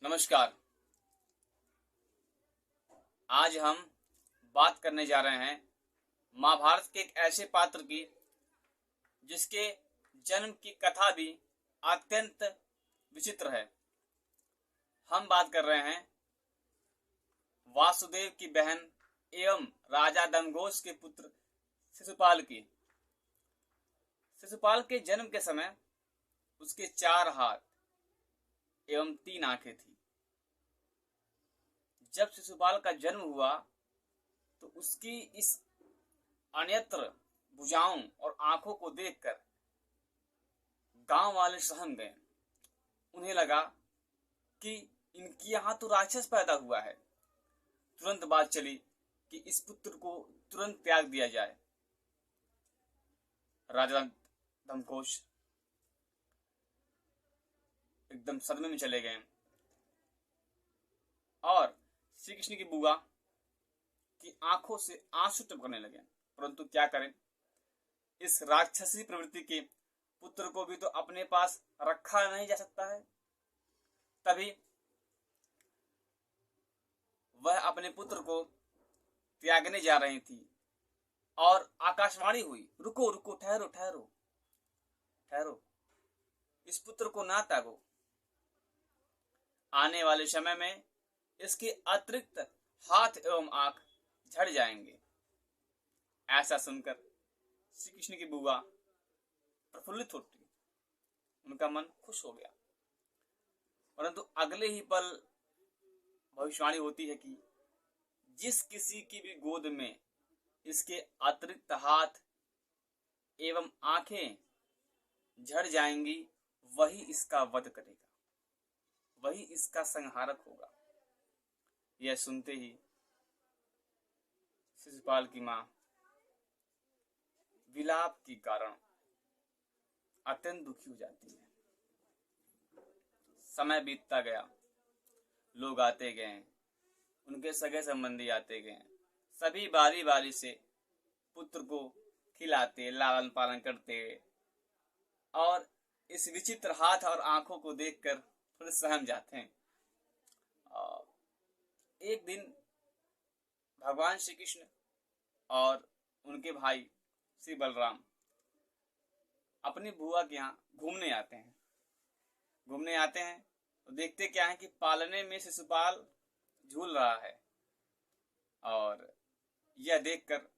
नमस्कार। आज हम बात करने जा रहे हैं महाभारत के एक ऐसे पात्र की जिसके जन्म की कथा भी अत्यंत विचित्र है। हम बात कर रहे हैं वासुदेव की बहन एवं राजा दमघोष के पुत्र शिशुपाल की। शिशुपाल के जन्म के समय उसके 4 हाथ एवं 3 आंखें थी। जब शिशुपाल का जन्म हुआ तो उसकी इस अन्यत्र भुजाओं और आंखों को देखकर गांव वाले सहम गए। उन्हें लगा कि इनकी यहां तो राक्षस पैदा हुआ है। तुरंत बात चली कि इस पुत्र को तुरंत त्याग दिया जाए। राजा दमघोष एकदम सदमे में चले गए और श्री कृष्ण की बुआ की आंखों से आंसू टपकने लगे। परंतु क्या करें, इस राक्षसी प्रवृत्ति के पुत्र को भी तो अपने पास रखा नहीं जा सकता है। तभी वह अपने पुत्र को त्यागने जा रही थी और आकाशवाणी हुई, रुको रुको, ठहरो ठहरो ठहरो, इस पुत्र को ना त्यागो। आने वाले समय में इसके अतिरिक्त हाथ एवं आंख झड़ जाएंगे। ऐसा सुनकर श्री कृष्ण की बुआ प्रफुल्लित होती, उनका मन खुश हो गया। परंतु अगले ही पल भविष्यवाणी होती है कि जिस किसी की भी गोद में इसके अतिरिक्त हाथ एवं आंखें झड़ जाएंगी, वही इसका वध करेगा, वही इसका संहारक होगा। यह सुनते ही शिशुपाल की मां विलाप के कारण अत्यंत दुखी हो जाती है। समय बीतता गया, लोग आते गए, उनके सगे संबंधी आते गए। सभी बारी बारी से पुत्र को खिलाते, लालन पालन करते और इस विचित्र हाथ और आंखों को देखकर थोड़े सहम जाते हैं। एक दिन भगवान श्री कृष्ण और उनके भाई श्री बलराम अपनी बुआ के यहाँ घूमने आते हैं तो देखते क्या है कि पालने में शिशुपाल झूल रहा है। और यह देखकर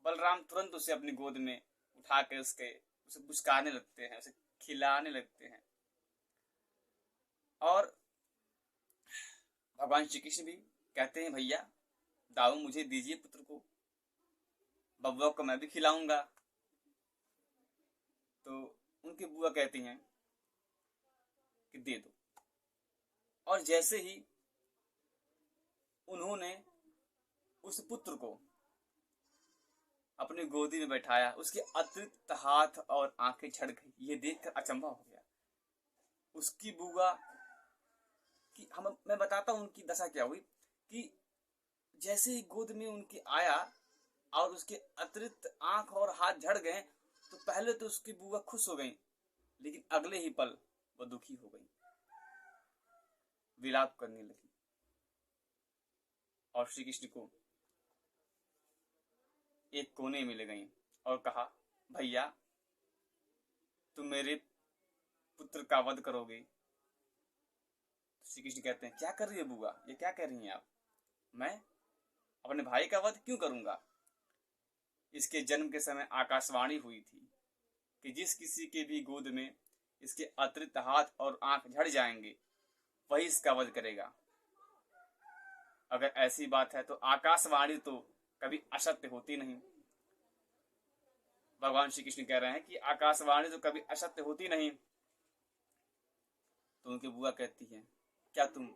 बलराम तुरंत उसे अपनी गोद में उठाकर उसे पुचकारने लगते हैं, उसे खिलाने लगते हैं। और भगवान श्री कृष्ण भी कहते हैं, भैया दाऊ मुझे दीजिए पुत्र को, बब्बा को मैं भी खिलाऊंगा। तो उनकी बुआ कहती हैं कि दे दो। और जैसे ही उन्होंने उस पुत्र को अपनी गोदी में बैठाया, उसके अतिरिक्त हाथ और आंखें झड़ गई। ये देखकर अचंभा हो गया उसकी बुआ की। मैं बताता हूं उनकी दशा क्या हुई कि जैसे ही गोद में उनके आया और उसके अतिरिक्त आंख और हाथ झड़ गए, तो पहले तो उसकी बुआ खुश हो गई, लेकिन अगले ही पल वह दुखी हो गई, विलाप करने लगी और श्री कृष्ण को एक कोने में ले गई और कहा, भैया तुम मेरे पुत्र का वध करोगे। श्री कृष्ण कहते हैं, क्या कर रही है बुआ, ये क्या कह रही हैं आप? मैं अपने भाई का वध क्यों करूंगा? इसके जन्म के समय आकाशवाणी हुई थी कि जिस किसी के भी गोद में इसके अतिरिक्त हाथ और आंख झड़ जाएंगे, वही इसका वध करेगा। अगर ऐसी बात है तो आकाशवाणी तो कभी असत्य होती नहीं। भगवान श्री कृष्ण कह रहे हैं कि आकाशवाणी तो कभी असत्य होती नहीं। तो उनकी बुआ कहती है, क्या तुम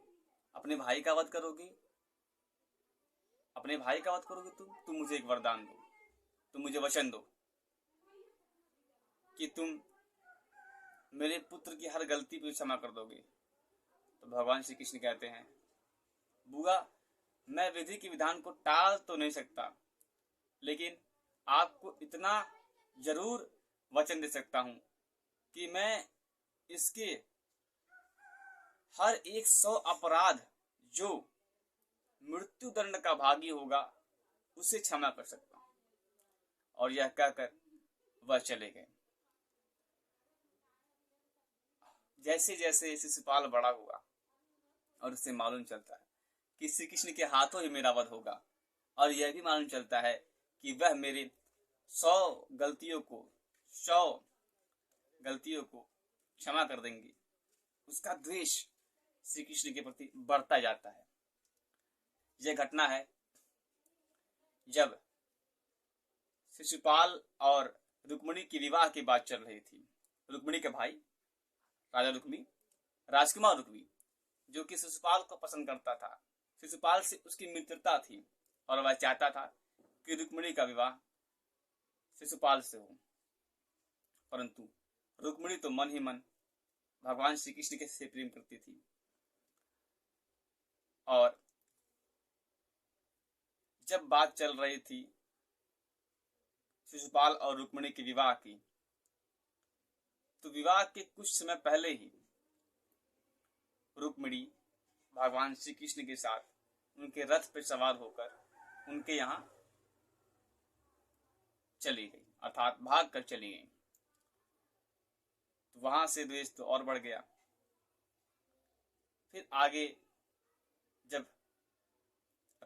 अपने भाई का वध करोगे? अपने भाई का वध करोगे? तुम मुझे एक वरदान दो, तुम मुझे वचन दो कि तुम मेरे पुत्र की हर गलती पर क्षमा कर दोगे। तो भगवान श्री कृष्ण कहते हैं, बुआ मैं विधि के विधान को टाल तो नहीं सकता, लेकिन आपको इतना जरूर वचन दे सकता हूं कि मैं इसके हर एक 100 अपराध जो मृत्यु दंड का भागी होगा उसे क्षमा कर सकता हूं। और यह कहकर वह चले गए। जैसे जैसे शिशुपाल बड़ा हुआ और उसे मालूम चलता है कि श्री कृष्ण के हाथों ही मेरा वध होगा, और यह भी मालूम चलता है कि वह मेरे 100 गलतियों को क्षमा कर देंगे, उसका द्वेष श्री कृष्ण के प्रति बढ़ता जाता है। यह घटना है जब शिशुपाल और रुक्मिणी की विवाह की बात चल रही थी। रुक्मिणी के भाई राजकुमार रुक्मी, जो कि शिशुपाल को पसंद करता था, शिशुपाल से उसकी मित्रता थी और वह चाहता था कि रुक्मिणी का विवाह शिशुपाल से हो। परंतु रुक्मिणी तो मन ही मन भगवान श्री कृष्ण के से प्रेम करती थी, और जब बात चल रही थी शिशुपाल और रुक्मिणी के विवाह की, तो विवाह के कुछ समय पहले ही रुक्मिणी भगवान श्री कृष्ण के साथ उनके रथ पर सवार होकर उनके यहाँ चली गई, अर्थात भाग कर चली गई। तो वहां से द्वेष तो और बढ़ गया। फिर आगे जब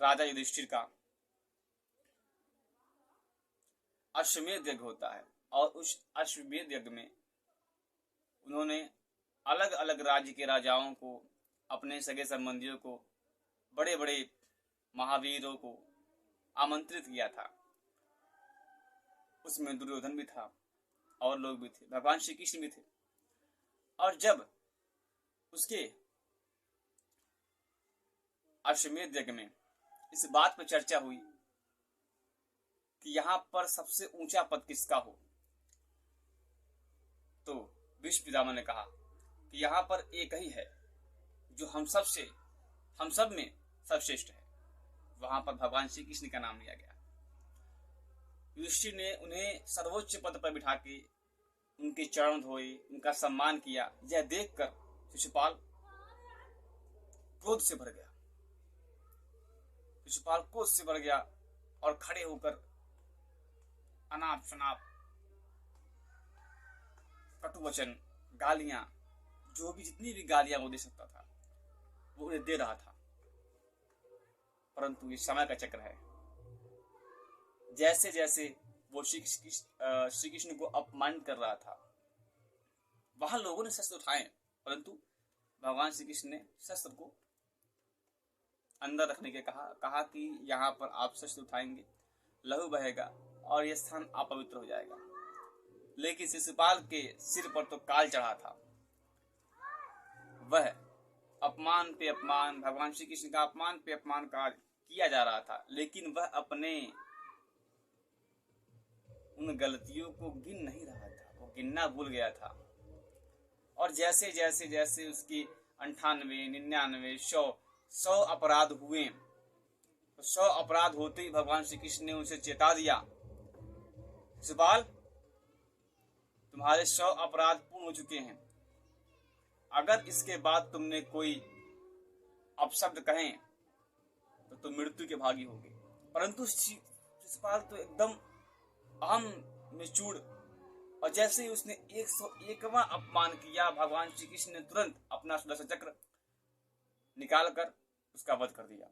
राजा युधिष्ठिर का अश्वमेध यज्ञ होता है, और उस अश्वमेध यज्ञ में उन्होंने अलग अलग राज्य के राजाओं को, अपने सगे संबंधियों को, बड़े बड़े महावीरों को आमंत्रित किया था। उसमें दुर्योधन भी था और लोग भी थे, भगवान श्री कृष्ण भी थे। और जब उसके अश्वमेध यज्ञ में इस बात पर चर्चा हुई कि यहां पर सबसे ऊंचा पद किसका हो, तो भीष्म पितामह ने कहा कि यहां पर एक ही है जो हम सब में सर्वश्रेष्ठ है। वहां पर भगवान श्री कृष्ण का नाम लिया गया। युधिष्ठिर ने उन्हें सर्वोच्च पद पर बिठा के उनके चरण धोए, उनका सम्मान किया। यह देखकर शिशुपाल क्रोध से भर गया और खड़े होकर अनाप शनाप कटु वचन, गालियां, जो भी जितनी भी गालियां वो दे सकता था वो उन्हें दे रहा था। परंतु ये समय का चक्र है। जैसे जैसे वो श्री कृष्ण को अपमानित कर रहा था, वहां लोगों ने शस्त्र उठाए, परंतु भगवान श्री कृष्ण ने शस्त्र को अंदर रखने के कहा कि यहाँ पर आप शस्त्र उठाएंगे, लहू बहेगा और यह स्थान अपवित्र हो जाएगा। लेकिन शिशुपाल के सिर पर तो काल चढ़ा था। वह अपमान पे अपमान, भगवान श्री कृष्ण का अपमान पे अपमान किया जा रहा था, लेकिन वह अपने उन गलतियों को गिन नहीं रहा था, वो गिनना भूल गया था। और जैसे जैसे जैसे उसकी 98, 99, 100 अपराध हुए, तो 100 अपराध होते ही भगवान श्री कृष्ण ने उसे चेता दिया, शिशुपाल तुम्हारे 100 अपराध पूर्ण हो चुके हैं। अगर इसके बाद तुमने कोई अपशब्द कहें तो तुम मृत्यु के भागी होगे। परंतु शिशुपाल तो एकदम अहम में चूड़, और जैसे ही उसने 101वां अपमान किया, भगवान श्री कृष्ण ने तुरंत अपना सुदर्शन चक्र निकालकर उसका वध कर दिया।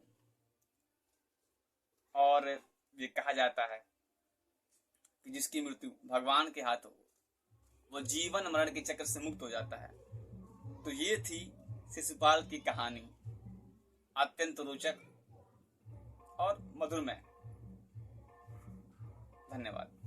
और ये कहा जाता है कि जिसकी मृत्यु भगवान के हाथ हो वो जीवन मरण के चक्र से मुक्त हो जाता है। तो ये थी शिशुपाल की कहानी, अत्यंत रोचक और मधुरमय। धन्यवाद।